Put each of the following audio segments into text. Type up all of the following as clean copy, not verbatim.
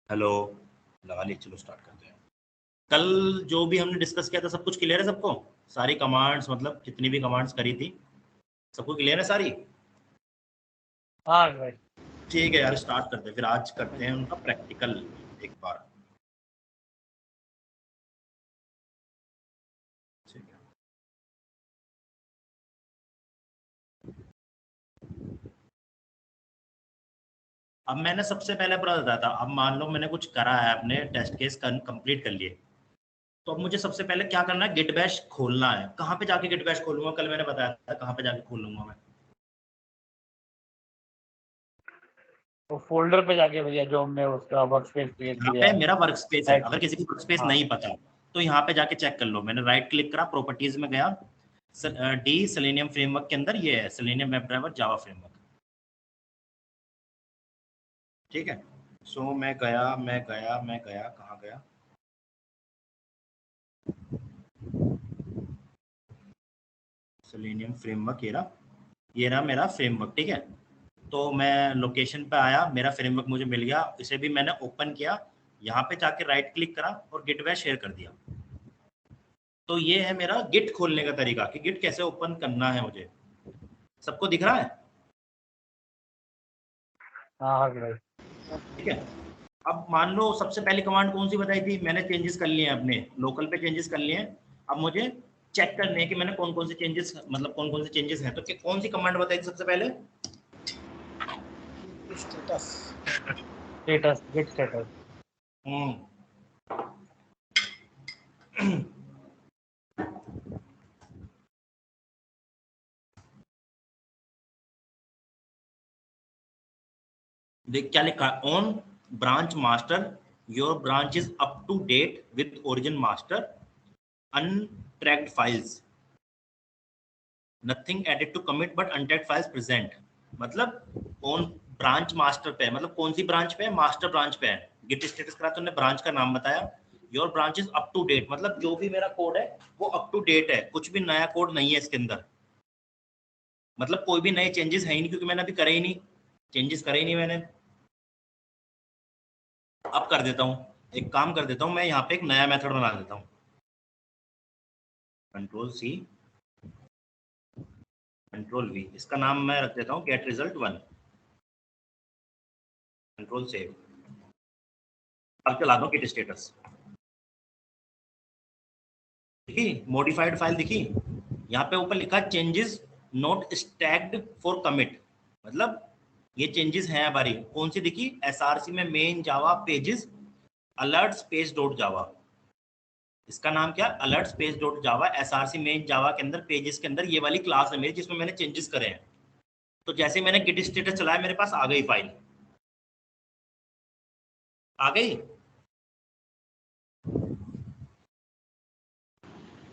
Hello, लगा ली। चलो start करते हैं। कल जो भी हमने डिस्कस किया था सब कुछ क्लियर है सबको? सारी कमांड्स, मतलब जितनी भी कमांड्स करी थी सबको क्लियर है सारी? हाँ भाई। ठीक है यार, स्टार्ट करते हैं। फिर आज करते हैं उनका प्रैक्टिकल एक बार। ठीक है। अब मैंने सबसे पहले पूरा बताया था। अब मान लो मैंने कुछ करा है, अपने टेस्ट केस कंप्लीट कर लिए, तो अब मुझे सबसे पहले क्या करना है, गिट बैश खोलना है। कहाँ पे जाके गिट बैश खोलूंगा? कल मैंने बताया था कहाँ पे जाके खोल लूंगा मैं। वो फोल्डर पे जाके भैया जो हमने उसका वर्क स्पेस क्रिएट यहाँ किया पे है। मेरा वर्क स्पेस है। Right. अगर किसी को वर्क स्पेस हाँ नहीं पता तो यहाँ पे जाके चेक कर लो। मैंने राइट क्लिक करा, प्रॉपर्टीज में गया, डी सेलेनियम फ्रेमवर्क के अंदर ये है selenium web driver Java framework. ठीक है। सो मैं गया कहाँ गया? सेलेनियम फ्रेमवर्क, ये रहा मेरा फ्रेमवर्क। ठीक है। तो मैं लोकेशन पे आया, मेरा फ्रेमवर्क मुझे मिल गया, इसे भी मैंने ओपन किया। यहाँ पे जाके राइट क्लिक करा और गिट बैश शेयर कर दिया। तो ये है मेरा गिट खोलने का तरीका कि गिट कैसे ओपन करना है मुझे। सबको दिख रहा है? हाँ भाई। ठीक है। अब मान लो सबसे पहली कमांड कौन सी बताई थी? मैंने चेंजेस कर लिए हैं, अपने लोकल पे चेंजेस कर लिए हैं। अब मुझे चेक करने हैं कि मैंने कौन कौन से चेंजेस, मतलब कौन कौन से चेंजेस हैं। तो कौन सी कमांड बताई थी सबसे पहले? Status git status. देख क्या लिखा है, on branch master your branch is up to date with origin master, untracked files, nothing added to commit but untracked files present. मतलब ऑन ब्रांच मास्टर पे है, मतलब कौन सी ब्रांच पे है? मास्टर ब्रांच पे है। गिट स्टेटस करा तो उन्होंने ब्रांच का नाम बताया। Your branch is up to date, मतलब जो भी मेरा कोड है वो अप टू डेट है, कुछ भी नया कोड नहीं है इसके अंदर। मतलब कोई भी नए चेंजेस है ही नहीं, क्योंकि मैंने अभी करे ही नहीं, चेंजेस करे ही नहीं मैंने। अब कर देता हूँ, एक काम कर देता हूँ, मैं यहाँ पे एक नया मेथड बना देता हूँ। कंट्रोल सी, कंट्रोल वी, इसका नाम मैं रख देता हूँ गेट रिजल्ट 1। Control save. अब चला दो गिट स्टेटस। दिखी मॉडिफाइड फाइल? दिखी? यहाँ पे ऊपर लिखा चेंजेस नॉट स्टैग्ड फॉर कमिट, मतलब ये चेंजेस हैं हमारी। कौन सी दिखी? एसआरसी में main Java pages alert space dot Java. इसका नाम क्या? Alert space dot Java. SRC main Java के अंदर पेजेस के अंदर ये वाली क्लास है मेरी, जिसमें मैंने चेंजेस करे हैं। तो जैसे मैंने गिट स्टेटस चलाया, मेरे पास आ गई फाइल, आ गई।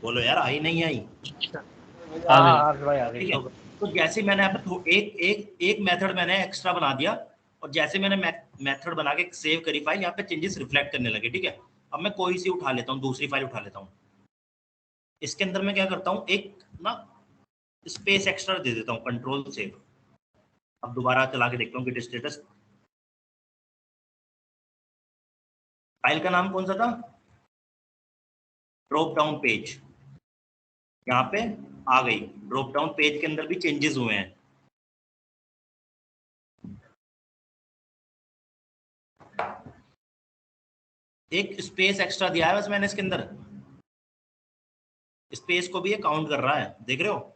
बोलो यार, आई नहीं आई? हाँ भाई आ गई। ठीक है। तो जैसे मैंने यहाँ पे एक एक एक मेथड मैंने एक्स्ट्रा बना दिया, और जैसे मैंने मेथड बना के सेव करी फाइल, यहाँ पे चेंजेस रिफ्लेक्ट करने लगे। ठीक है। अब मैं कोई सी उठा लेता हूँ, दूसरी फाइल उठा लेता हूँ। इसके अंदर मैं क्या करता हूँ, एक ना स्पेस एक्स्ट्रा दे देता हूँ, कंट्रोल सेव। अब दोबारा चला के देखता हूँ गिट स्टेटस। फाइल का नाम कौन सा था? Drop down page. यहाँ पे आ गई। ड्रॉप डाउन पेज के अंदर भी चेंजेस हुए हैं। एक स्पेस एक्स्ट्रा दिया है बस मैंने इसके अंदर, स्पेस को भी ये काउंट कर रहा है, देख रहे हो?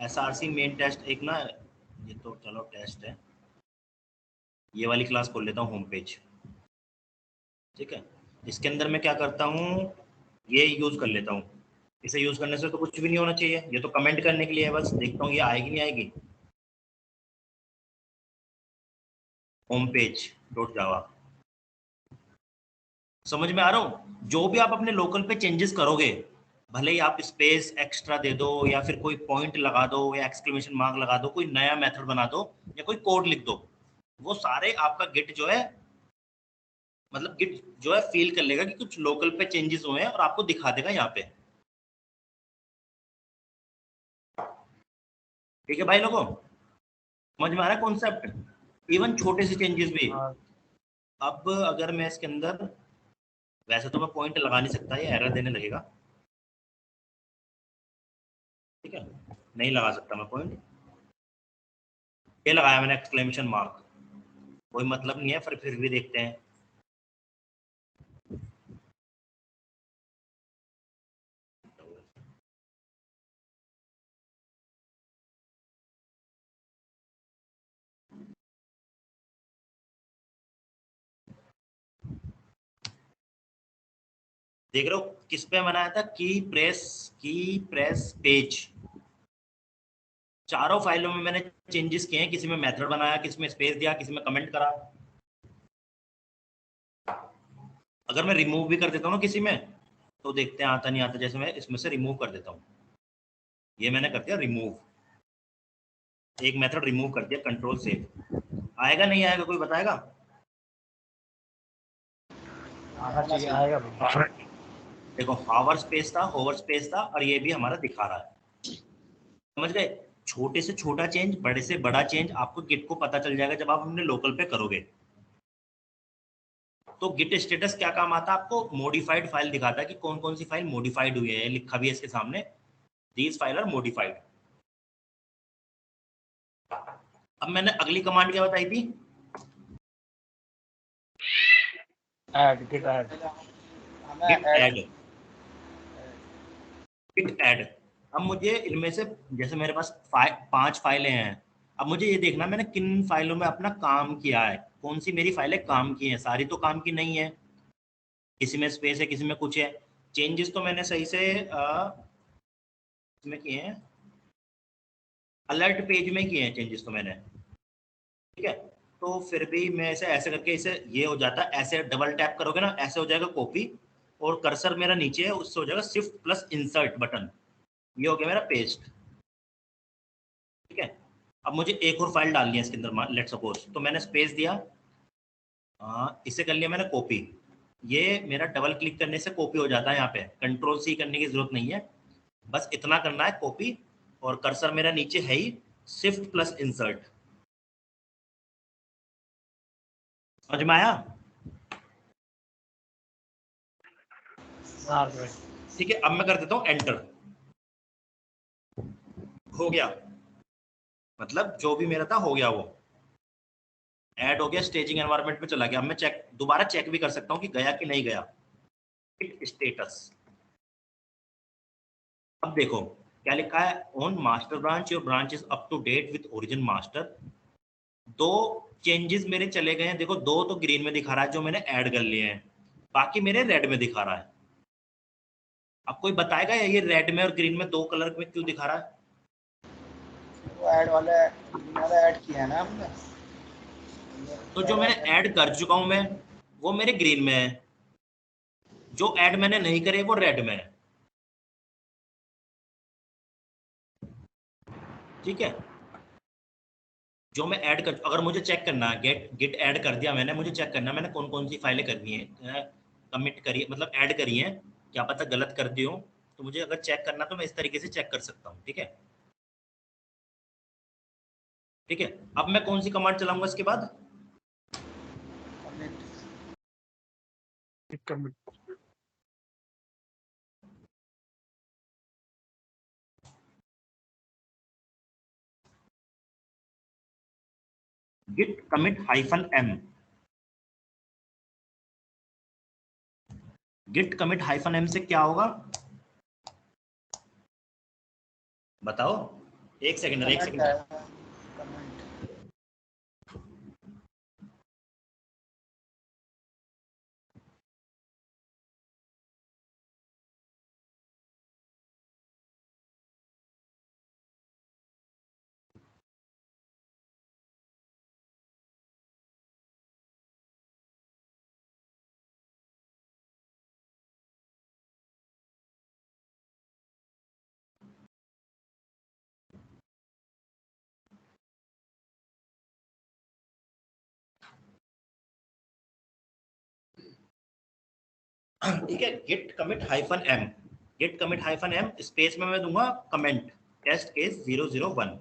एसआरसी मेन टेस्ट एक ना, ये तो चलो टेस्ट है। ये वाली क्लास खोल लेता हूँ, होम पेज। ठीक है। इसके अंदर मैं क्या करता हूँ, ये यूज कर लेता हूँ। इसे यूज करने से तो कुछ भी नहीं होना चाहिए, ये तो कमेंट करने के लिए है बस। देखता हूँ ये आएगी नहीं आएगी। होम पेज डॉट जावा। समझ में आ रहा हूँ? जो भी आप अपने लोकल पे चेंजेस करोगे, भले ही आप स्पेस एक्स्ट्रा दे दो, या फिर कोई पॉइंट लगा दो, या एक्सक्लेमेशन मार्क लगा दो, कोई नया मेथड बना दो, या कोई कोड लिख दो, वो सारे आपका गिट जो है, मतलब गिट जो है फील कर लेगा कि कुछ लोकल पे चेंजेस हुए हैं, और आपको दिखा देगा यहाँ पे। ठीक है भाई लोगों, समझ में आ रहा है कॉन्सेप्ट? इवन छोटे से चेंजेस भी। अब अगर मैं इसके अंदर, वैसे तो मैं पॉइंट लगा नहीं सकता, ये एरर देने लगेगा, ठीक है, नहीं लगा सकता मैं पॉइंट। ये लगाया मैंने एक्सक्लेमेशन मार्क, कोई मतलब नहीं है, फिर भी देखते हैं। देख रहे हो किस पे बनाया था, की प्रेस पेज। चारों फाइलों में मैंने चेंजेस किए हैं, किसी में मेथड बनाया, किसी में स्पेस दिया, किसी में कमेंट करा। अगर मैं रिमूव भी कर देता हूँ ना किसी में, तो देखते हैं आता नहीं आता। जैसे मैं इसमें से रिमूव कर देता हूँ, ये मैंने कर दिया रिमूव, एक मेथड रिमूव कर दिया, कंट्रोल सेव। आएगा नहीं आएगा कोई बताएगा? आना चाहिए, आएगा भाई। देखो हावर स्पेस था, होवर स्पेस था, और ये भी हमारा दिखा रहा है। समझ गए? छोटे से छोटा चेंज, बड़े से बड़ा चेंज आपको गिट को पता चल जाएगा जब आप अपने लोकल पे करोगे। तो गिट स्टेटस क्या काम आता है आपको? मॉडिफाइड फाइल दिखाता है कि कौन कौन सी फाइल मॉडिफाइड हुई है, लिखा भी है इसके सामने, दीज फाइल आर मॉडिफाइड। अब मैंने अगली कमांड क्या बताई थी? Add, git add. Git add, git add. अब मुझे इनमें से, जैसे मेरे पास 5 फाइलें हैं, अब मुझे ये देखना मैंने किन फाइलों में अपना काम किया है, कौन सी मेरी फाइलें काम की हैं। सारी तो काम की नहीं है, किसी में स्पेस है, किसी में कुछ है। चेंजेस तो मैंने सही से इसमें किए हैं, अलर्ट पेज में किए हैं चेंजेस तो मैंने, ठीक है। तो फिर भी मैं ऐसे ऐसे करके, इसे ये हो जाता है, ऐसे डबल टैप करोगे ना, ऐसे हो जाएगा कॉपी, और कर्सर मेरा नीचे है, उससे हो जाएगा शिफ्ट प्लस इंसर्ट बटन, ये हो गया मेरा पेस्ट, ठीक है। अब मुझे एक और फाइल डालनी है इसके अंदर, लेट सपोज, तो मैंने स्पेस दिया, इसे कर लिया मैंने कॉपी। ये मेरा डबल क्लिक करने से कॉपी हो जाता है, यहाँ पे कंट्रोल सी करने की जरूरत नहीं है, बस इतना करना है कॉपी, और कर्सर मेरा नीचे है ही, शिफ्ट प्लस इंसर्ट। समझ में आया? हाँ भाई। ठीक है, अब मैं कर देता हूँ एंटर, हो गया, मतलब जो भी मेरा था हो गया, वो ऐड हो गया, स्टेजिंग एनवायरनमेंट में चला गया। अब मैं दोबारा चेक भी कर सकता हूँ कि गया कि नहीं गया, स्टेटस। अब देखो क्या लिखा है, on master branch your branch is up to date with origin master. 2 changes मेरे चले गए हैं, देखो 2 तो ग्रीन में दिखा रहा है जो मैंने ऐड कर लिए हैं, बाकी मेरे रेड में दिखा रहा है। अब कोई बताएगा ये रेड में और ग्रीन में 2 कलर में क्यों दिखा रहा है? वो ऐड वाला ऐड किया है ना हमने। तो जो मैंने ऐड कर चुका हूं मैं, वो मेरे ग्रीन में है, जो ऐड मैंने नहीं करे वो रेड में है, ठीक है। जो मैं ऐड कर, अगर मुझे चेक करना है, गिट ऐड कर दिया मैंने, मुझे चेक करना है मैंने कौन कौन सी फाइलें करनी है, कमिट करी, मतलब ऐड करी है, क्या पता गलत कर दी हो, तो मुझे अगर चेक करना तो मैं इस तरीके से चेक कर सकता हूँ, ठीक है। ठीक है, अब मैं कौन सी कमांड चलाऊंगा इसके बाद? Git commit hyphen M. Git commit hyphen M से क्या होगा बताओ? एक सेकंड, एक सेकंड। ठीक है, git commit hyphen M, git commit hyphen M space में मैं दूंगा कमेंट टेस्ट केस 001,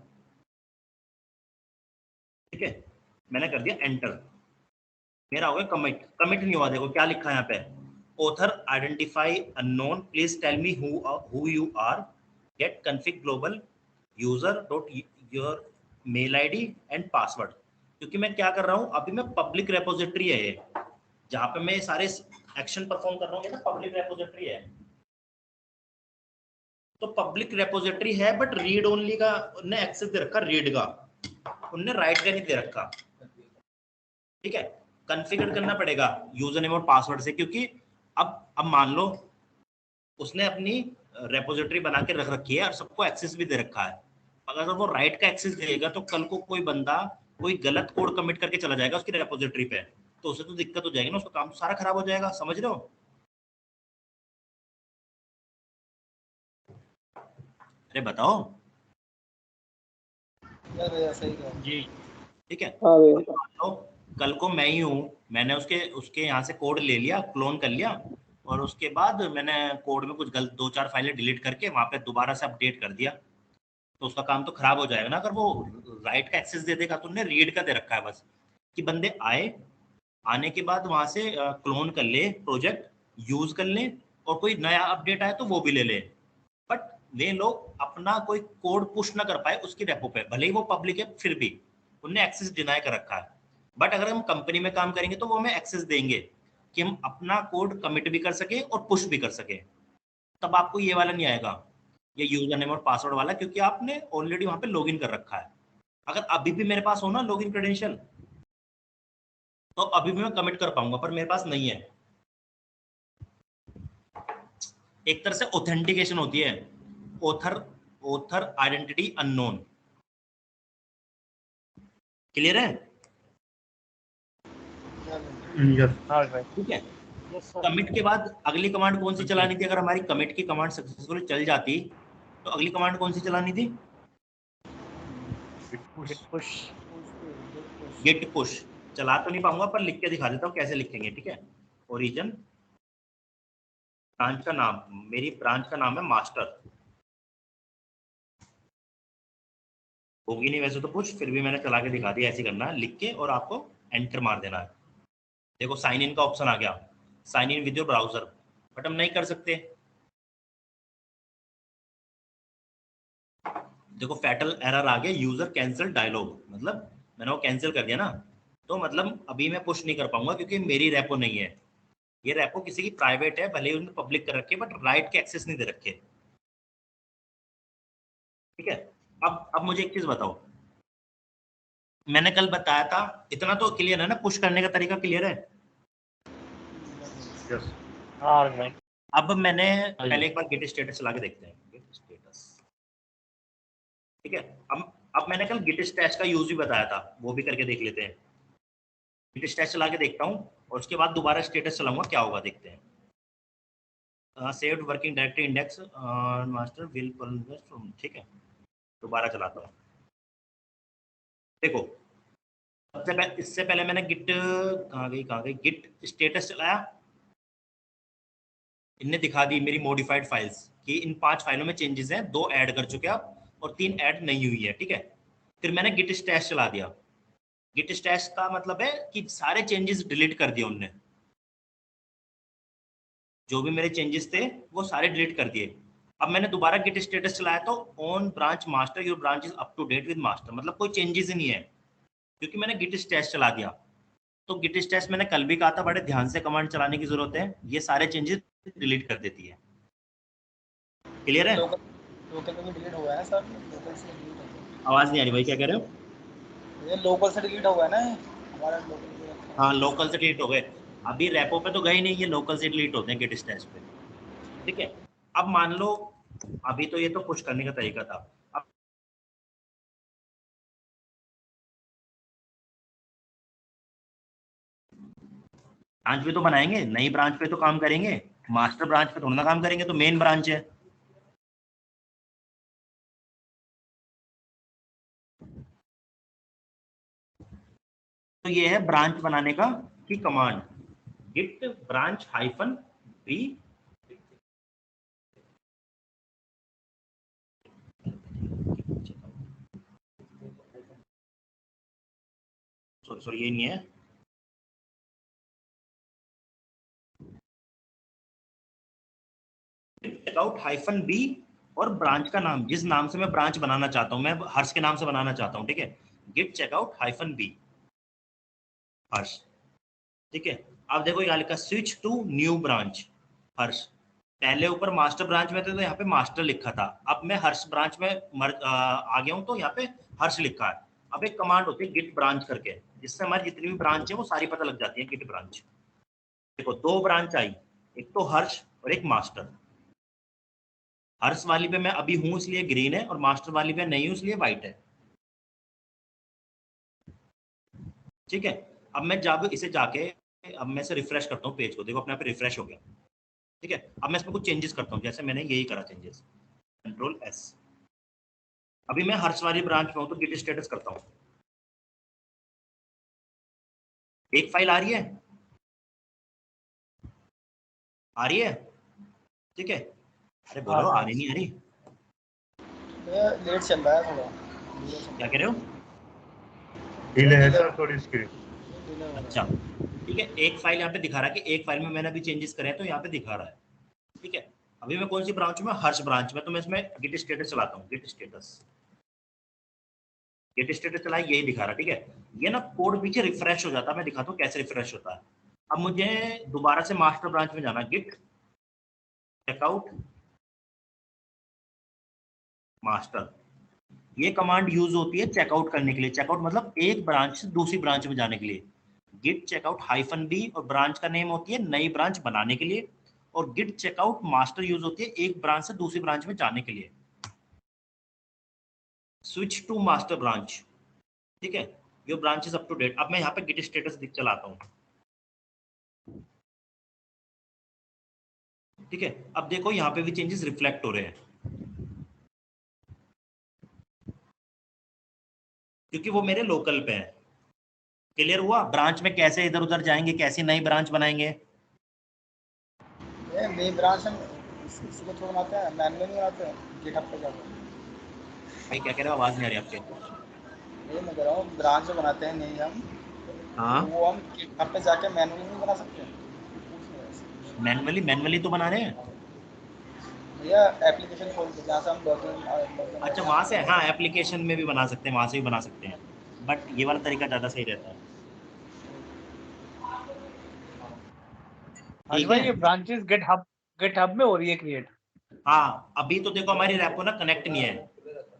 ठीक है। मैंने कर दिया एंटर। मेरा हो गया कमिट। कमिट नहीं हुआ, देखो क्या लिखा है यहाँ पे, author identify unknown, please tell me who you are, git config global user dot your mail ID and password. क्योंकि मैं क्या कर रहा हूँ अभी, मैं पब्लिक रेपोजिटरी है ये, जहाँ पे मैं सारे एक्शन परफॉर्म कर रहा हूँ, ये ना पब्लिक रेपोजिटरी है। तो पब्लिक रेपोजिटरी है बट रीड ओनली का उन्हें एक्सेस दे रखा, रीड का, उन्हें राइट का नहीं दे रखा। ठीक है, कॉन्फ़िगर करना पड़ेगा यूजर नेम और पासवर्ड से, क्योंकि अब मान लो उसने अपनी रेपोजिटरी बना के रख रखी है और सबको एक्सेस भी दे रखा है। अगर वो राइट का एक्सेस देगा तो कल को कोई बंदा कोई गलत कोड कमिट करके चला जाएगा उसकी रेपोजिटरी पे, तो उसे तो दिक्कत हो जाएगी ना, उसका काम तो सारा खराब हो जाएगा। समझ रहे हो? अरे बताओ। यार भैया सही कह रहे हो। जी। ठीक है, हाँ भैया। तो कल को मैं ही हूँ, मैंने उसके उसके यहाँ से कोड ले लिया, क्लोन कर लिया, और उसके बाद मैंने कोड में कुछ गलत 2-4 फाइलें डिलीट करके वहां पे दोबारा से अपडेट कर दिया, तो उसका काम तो खराब हो जाएगा ना। अगर वो राइट का एक्सेस दे देगा, तो उन्हें रीड का दे रखा है बस, कि बंदे आए, आने के बाद वहां से क्लोन कर ले, प्रोजेक्ट यूज कर ले, और कोई नया अपडेट आए तो वो भी ले ले। बट वे लोग अपना कोई कोड पुश ना कर पाए उसकी रेपो पे, भले ही वो पब्लिक है फिर भी उन्हें एक्सेस डिनाई कर रखा है। बट अगर हम कंपनी में काम करेंगे तो वो हमें एक्सेस देंगे कि हम अपना कोड कमिट भी कर सके और पुश भी कर सके। तब आपको ये वाला नहीं आएगा, ये यूजर नेम और पासवर्ड वाला, क्योंकि आपने ऑलरेडी वहां पे लॉगिन कर रखा है। अगर अभी भी मेरे पास हो ना लॉगिन क्रेडेंशियल, तो अभी भी मैं कमिट कर पाऊंगा, पर मेरे पास नहीं है। एक तरह से ऑथेंटिकेशन होती है, author author identity unknown. Clear है? यस। हाँ भाई। ठीक है, यस सर। कमिट के बाद अगली कमांड कौन सी चलानी थी? अगर हमारी कमिट की कमांड सक्सेसफुली चल जाती तो अगली कमांड कौन सी चलानी थी? Push push. Git push. चला तो नहीं पाऊंगा, पर लिख के दिखा देता हूँ कैसे लिखेंगे। ठीक है, ओरिजिन, ब्रांच का नाम, मेरी ब्रांच का नाम है मास्टर, होगी नहीं वैसे तो कुछ, फिर भी मैंने चला के दिखा दिया। ऐसे करना है, लिख के और आपको एंटर मार देना है। देखो साइन इन का ऑप्शन आ गया, sign in with your browser, but हम नहीं कर सकते। देखो फैटल एरर आ गया, यूजर कैंसिल डायलॉग, मतलब मैंने वो कैंसिल कर दिया ना, तो मतलब अभी मैं पुश नहीं कर पाऊंगा क्योंकि मेरी रेपो नहीं है। ये रेपो किसी की प्राइवेट है, भले ही उन्होंने पब्लिक कर रखे, बट राइट के एक्सेस नहीं दे रखे। ठीक है, अब मुझे एक चीज बताओ, मैंने कल बताया था, इतना तो क्लियर है ना, पुश करने का तरीका क्लियर है? यस। हाँ भाई। अब मैंने हाँ जी। पहले एक बार गेट स्टेटस चला के देखते हैं, गेट स्टेटस। ठीक है, अब मैंने कल गिट स्टैश का यूज भी बताया था, वो भी करके देख लेते हैं। गिट स्टैश चला के देखता हूँ और उसके बाद दोबारा स्टेटस चलाऊंगा, क्या होगा देखते हैं। Saved working directory index master will from, ठीक है, दोबारा चलाता हूँ। देखो सबसे पहले, इससे पहले मैंने गिट कहाँ गई गिट स्टेटस चलाया, इनने दिखा दी मेरी मॉडिफाइड फाइल्स कि इन 5 फाइलों में चेंजेस हैं, 2 ऐड कर चुके आप और 3 ऐड नहीं हुई है। ठीक है, फिर मैंने गिट स्टैश चला दिया। गिट स्टैश का मतलब है कि सारे चेंजेस डिलीट कर दिए उनने, जो भी मेरे चेंजेस थे वो सारे डिलीट कर दिए। अब मैंने दोबारा गिट स्टेटस चलाया तो on branch master your branch is up to date with master, मतलब कोई चेंजेस ही नहीं है क्योंकि मैंने गिट स्टैश चला दिया। तो गिट स्टैश मैंने कल भी कहा था, बड़े ध्यान से कमांड चलाने की जरूरत है, ये सारे चेंजेस डिलीट कर देती है। क्लियर है? लोकल लोकल में भी डिलीट हुआ है सर, लोकल से डिलीट हो गया। आवाज नहीं आ रही भाई, क्या कह रहे हो? ये लोकल से डिलीट हुआ है ना ये, हमारा लोकल पे रखा है। हाँ लोकल से डिलीट हो गए, अभी रेपो पे तो गए नहीं, ये लोकल से डिलीट होते हैं गिट स्टैश पे। ठीक है, अब मान लो अभी तो ये तो पुश करने का तरीका था, अब ब्रांच पे तो बनाएंगे, नई ब्रांच पे तो काम करेंगे, मास्टर ब्रांच पे थोड़ा ना काम करेंगे, तो मेन ब्रांच है। तो ये है ब्रांच बनाने का की command, git branch hyphen B. Sorry sorry, ये नहीं है, चेकआउट हाइफन बी और ब्रांच का नाम, जिस नाम से मैं ब्रांच बनाना चाहता हूँ, मैं हर्ष के नाम से बनाना चाहता हूँ, ठीक है, गिट चेकआउट हाइफन बी हर्ष, ठीक है। अब देखो यहाँ लिखा स्विच टू न्यू ब्रांच हर्ष, पहले ऊपर मास्टर ब्रांच में थे तो यहाँ पे मास्टर लिखा था, अब मैं हर्ष ब्रांच में आ गया हूँ तो यहाँ पे हर्ष लिखा है। अब एक कमांड होती है गिट ब्रांच करके, जिससे हमारी जितनी भी ब्रांच है वो सारी पता लग जाती है, गिट ब्रांच। देखो 2 ब्रांच आई, एक तो हर्ष और एक मास्टर। हर्ष वाली पे मैं अभी हूं इसलिए ग्रीन है, और मास्टर वाली पे नहीं हूं इसलिए व्हाइट है, ठीक है। अब मैं जब इसे जाके, अब मैं इसे रिफ्रेश करता हूँ पेज को, देखो अपने आप रिफ्रेश हो गया, ठीक है। अब मैं इसमें कुछ चेंजेस करता हूँ, जैसे मैंने यही करा चेंजेस, कंट्रोल एस। अभी मैं हर्ष वाली ब्रांच में हूँ तो गिट स्टेटस करता हूँ, एक फाइल आ रही है, आ रही है, ठीक है। अरे बोलो, हाँ, आने नहीं आ रही, भैया लेट चल रहा है थोड़ा, क्या कह रहे हो? डिले है सर थोड़ी स्क्रीन। अच्छा, ठीक है, एक फाइल यहाँ पे दिखा रहा है कि एक फाइल में मैंने अभी चेंजेस करे हैं तो यहाँ पे दिखा रहा है, ठीक है। अभी मैं कौन सी ब्रांच में? हर्ष ब्रांच में, तो मैं इसमें गिट स्टेटस चलाता हूँ, गिट स्टेटस चलाए, यही दिखा रहा है, ठीक है। ये ना कोड पीछे रिफ्रेश हो जाता है, मैं दिखाता हूँ कैसे रिफ्रेश होता है। अब मुझे दोबारा से मास्टर ब्रांच में जाना, गिट चेकआउट मास्टर, ये कमांड यूज होती है चेकआउट करने के लिए। चेकआउट मतलब एक ब्रांच से दूसरी ब्रांच में जाने के लिए। गिट चेकआउट हाइफन बी और ब्रांच का नेम होती है नई ब्रांच बनाने के लिए, और गिट चेकआउट मास्टर यूज होती है एक ब्रांच से दूसरी ब्रांच में जाने के लिए। स्विच टू मास्टर ब्रांच, ठीक है, your branch is up to date. अब मैं यहाँ पे गिट स्टेटस चलाता हूँ, ठीक है। अब देखो यहाँ पे भी चेंजेस रिफ्लेक्ट हो रहे हैं, क्योंकि वो मेरे लोकल पे है। क्लियर हुआ? ब्रांच में कैसे इधर उधर जाएंगे, कैसी नई ब्रांच बनाएंगे? ये मेन ब्रांच हम इसको थोड़ा बनाते हैं, मैनुअली बनाते हैं गिटहब पे जाकर। भाई क्या कह रहे हो, आवाज नहीं आ रही आपके। ये मैं कह रहा हूँ ब्रांच जो बनाते हैं नहीं हम, हाँ, वो हम गिटहब पे जाके मैनुअली नहीं बना सकते? मैनुअली तो बना रहे हैं। भैया एप्लीकेशन खोल के जहाँ से हम लॉगिन अच्छा, वहां से, हाँ, एप्लीकेशन में भी बना सकते हैं, वहां से भी बना सकते हैं, बट ये वाला तरीका ज्यादा सही रहता है, हर्ष ठीक भाई है। ये ब्रांचेस गिटहब में हो रही है क्रिएट? हाँ, अभी तो देखो हमारी रैपो ना कनेक्ट नहीं है,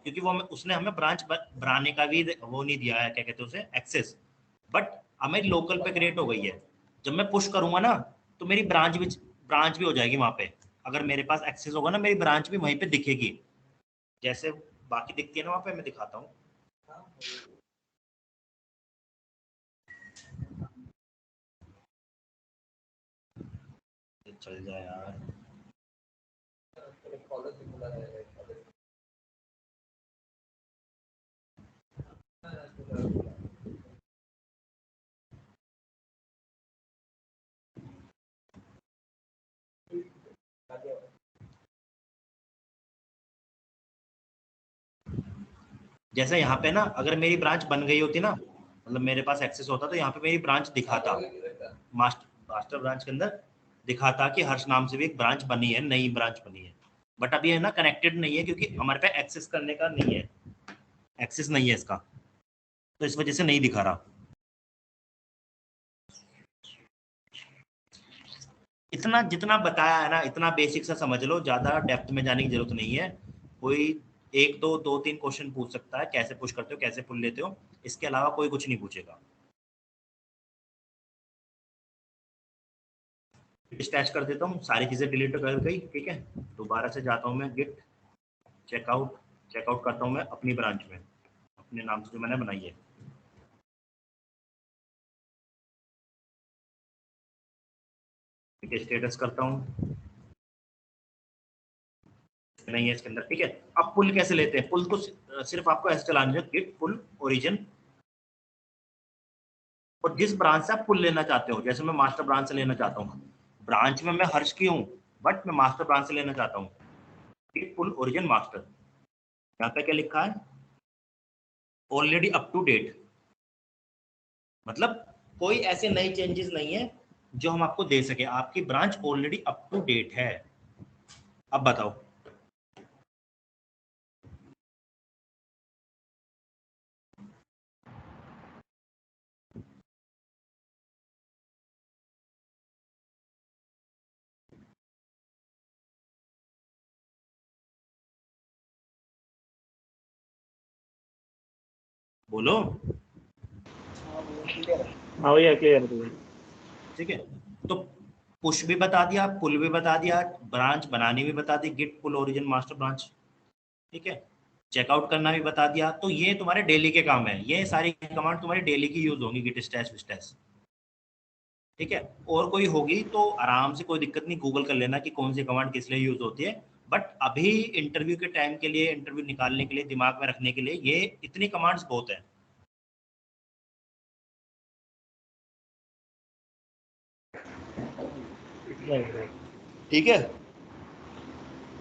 क्योंकि वो उसने हमें ब्रांच बनाने का भी वो नहीं दिया है, क्या कहते हैं उसे, एक्सेस। बट हमारी लोकल पे क्रिएट हो गई है। जब मैं पुश करूंगा ना तो मेरी ब्रांच भी हो जाएगी वहां पे। अगर मेरे पास एक्सेस होगा ना, मेरी ब्रांच भी वहीं पे दिखेगी, जैसे बाकी दिखती है ना वहां पे। मैं दिखाता हूँ, चल जाए यार। जैसे यहाँ पे ना, अगर मेरी ब्रांच बन गई होती ना, मतलब मेरे पास एक्सेस होता तो यहाँ पे मेरी ब्रांच दिखाता, मास्टर ब्रांच के अंदर दिखाता कि हर्ष नाम से भी एक ब्रांच बनी है, नई ब्रांच बनी है। बट अभी है ना कनेक्टेड नहीं है, क्योंकि हमारे पे एक्सेस करने का नहीं है, एक्सेस नहीं है इसका, तो इस वजह से नहीं दिखा रहा। इतना जितना बताया है ना, इतना बेसिक सा समझ लो, ज्यादा डेप्थ में जाने की जरूरत नहीं है। कोई एक दो तीन क्वेश्चन पूछ सकता है, कैसे पुश करते हो, कैसे पुल लेते हो, इसके अलावा कोई कुछ नहीं पूछेगा। स्टैच कर देता हूँ, सारी चीजें डिलीट कर गई, ठीक है। दोबारा से जाता हूँ मैं गिट चेकआउट करता हूँ मैं अपनी ब्रांच में, अपने नाम से जो मैंने बनाई है, ठीक है। स्टेटस करता हूँ, नहीं है इसके अंदर, ठीक है। अब पुल कैसे लेते हैं? पुल को सिर्फ आपको ऐसे चलाना है, गिट पुल ओरिजिन, और जिस ब्रांच से आप पुल लेना चाहते हो, जैसे मैं मास्टर ब्रांच से लेना चाहता हूँ, ब्रांच में मैं हर्ष की हूँ, बट मैं मास्टर ब्रांच से लेना चाहता हूँ, गिट पुल ओरिजिन मास्टर। यहाँ पे क्या लिखा है? ऑलरेडी अप टू डेट, मतलब कोई ऐसे नए चेंजेस नहीं है जो हम आपको दे सके, आपकी branch already up to date है। अब बताओ। बोलो। हाँ भैया क्लियर है। हाँ भैया क्लियर है। ठीक है, तो पुश भी बता दिया, पुल भी बता दिया, ब्रांच बनानी भी बता दी, गिट पुल ओरिजिन मास्टर ब्रांच। ठीक है, चेकआउट करना भी बता दिया। तो ये तुम्हारे डेली के काम है, ये सारी कमांड तुम्हारी डेली की यूज होंगी, गिट स्टैश विस्टैश। ठीक है, और कोई होगी तो आराम से, कोई दिक्कत नहीं, गूगल कर लेना कि कौन सी कमांड किस लिए यूज होती है। बट अभी इंटरव्यू के टाइम के लिए, इंटरव्यू निकालने के लिए, दिमाग में रखने के लिए ये इतनी कमांड्स बहुत है। ठीक है,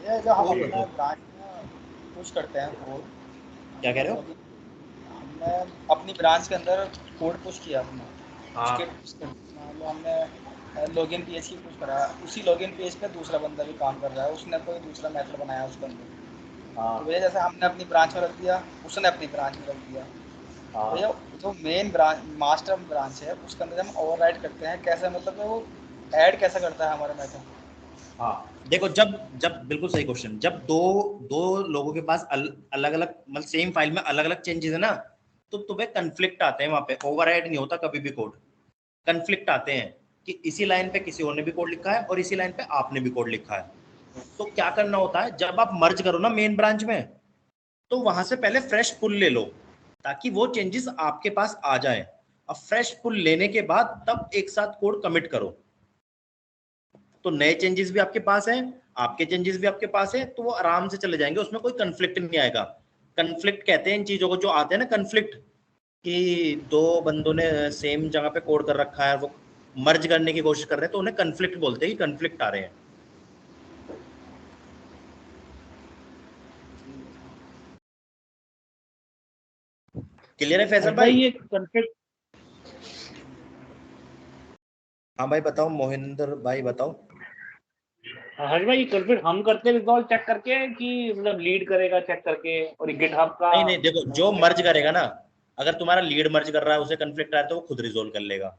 ये जो हम ओके। अपना ब्रांच में पुश करते हैं कोड, क्या कह रहे हो? हमने अपनी ब्रांच के अंदर कोड पुश किया हमने, हाँ। उसके मान लो हमने लॉगिन पेज की पुश करा, उसी लॉगिन पेज पे दूसरा बंदा भी काम कर रहा है, उसने कोई दूसरा मेथड बनाया उसके अंदर, हाँ। तो भैया जैसे हमने अपनी ब्रांच में रख दिया, उसने अपनी ब्रांच में रख दिया, हाँ। भैया जो मेन ब्रांच मास्टर ब्रांच है उसके अंदर हम ओवरराइड करते हैं कैसे, मतलब वो ऐड कैसे करता है हमारे मेथड। हाँ, देखो, जब जब बिल्कुल सही क्वेश्चन, जब दो दो लोगों के पास अलग अलग, मतलब सेम फाइल में अलग अलग चेंजेस है ना, तो तुम्हें कन्फ्लिक्ट आते हैं वहां पे, ओवरराइड नहीं होता कभी भी कोड। कन्फ्लिक्ट आते हैं कि इसी लाइन पे किसी और ने भी कोड लिखा है और इसी लाइन पे आपने भी कोड लिखा है। तो क्या करना होता है, जब आप मर्ज करो ना मेन ब्रांच में, तो वहां से पहले फ्रेश पुल ले लो, ताकि वो चेंजेस आपके पास आ जाए। अब फ्रेश पुल लेने के बाद तब एक साथ कोड कमिट करो, तो नए चेंजेस भी आपके पास हैं, आपके चेंजेस भी आपके पास है, तो वो आराम से चले जाएंगे, उसमें कोई कंफ्लिक्ट नहीं आएगा। कंफ्लिक्ट कहते हैं इन चीजों को, जो आते हैं ना कंफ्लिक्ट, कि दो बंदों ने सेम जगह पे कोड कर रखा है, वो मर्ज करने की कोशिश कर रहे हैं, तो उन्हें कंफ्लिक्ट बोलते हैं कि कंफ्लिक्ट आ रहे हैं। क्लियर है फैसल भाई भाई? ये कॉन्फ्लिक्ट, हाँ भाई बताओ, मोहिंदर भाई बताओ। हर्ष भाई ये कॉन्फ्लिक्ट हम करते हैं रिजॉल्व चेक करके, कि मतलब लीड करेगा चेक करके, और गिटहब का नहीं नहीं, देखो, जो मर्ज करेगा ना, अगर तुम्हारा लीड मर्ज कर रहा है, उसे कंफ्लिक्ट आ रहा है, तो वो खुद रिजोल्व कर लेगा।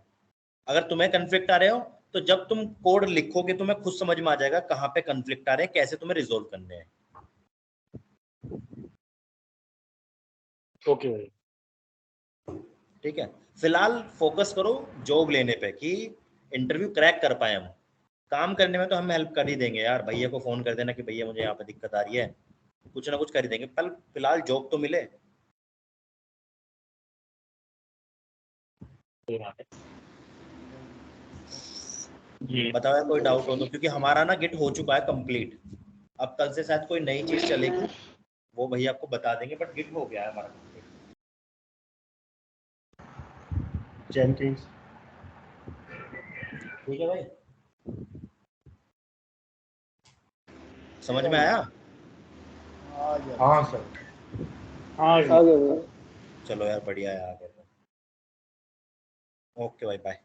अगर तुम्हें कंफ्लिक्ट आ रहे हो, तो जब तुम कोड लिखोगे तुम्हें खुद समझ में आ जाएगा कहाँ पे कंफ्लिक्ट आ रहे हैं, कैसे तुम्हें रिजोल्व करने हैं। ओके भाई। ठीक है, फिलहाल फोकस करो जॉब लेने पे, कि इंटरव्यू क्रैक कर पाए हम। काम करने में तो हम हेल्प कर ही देंगे यार, भैया को फोन कर देना कि भैया मुझे यहाँ पे दिक्कत आ रही है, कुछ ना कुछ कर ही देंगे, पर फिलहाल जॉब तो मिले। जी बताओ यार, कोई डाउट हो तो, क्योंकि हमारा ना गिट हो चुका है कंप्लीट। अब कल से शायद कोई नई चीज चलेगी, वो भैया आपको बता देंगे, बट गिट हो गया है हमारा complete। जेंकिंस। ठीक है भाई, समझ में आया? आ गया हाँ सर। हाँ आ जी। गया। चलो यार, बढ़िया है, आ गया तो। ओके भाई, बाय।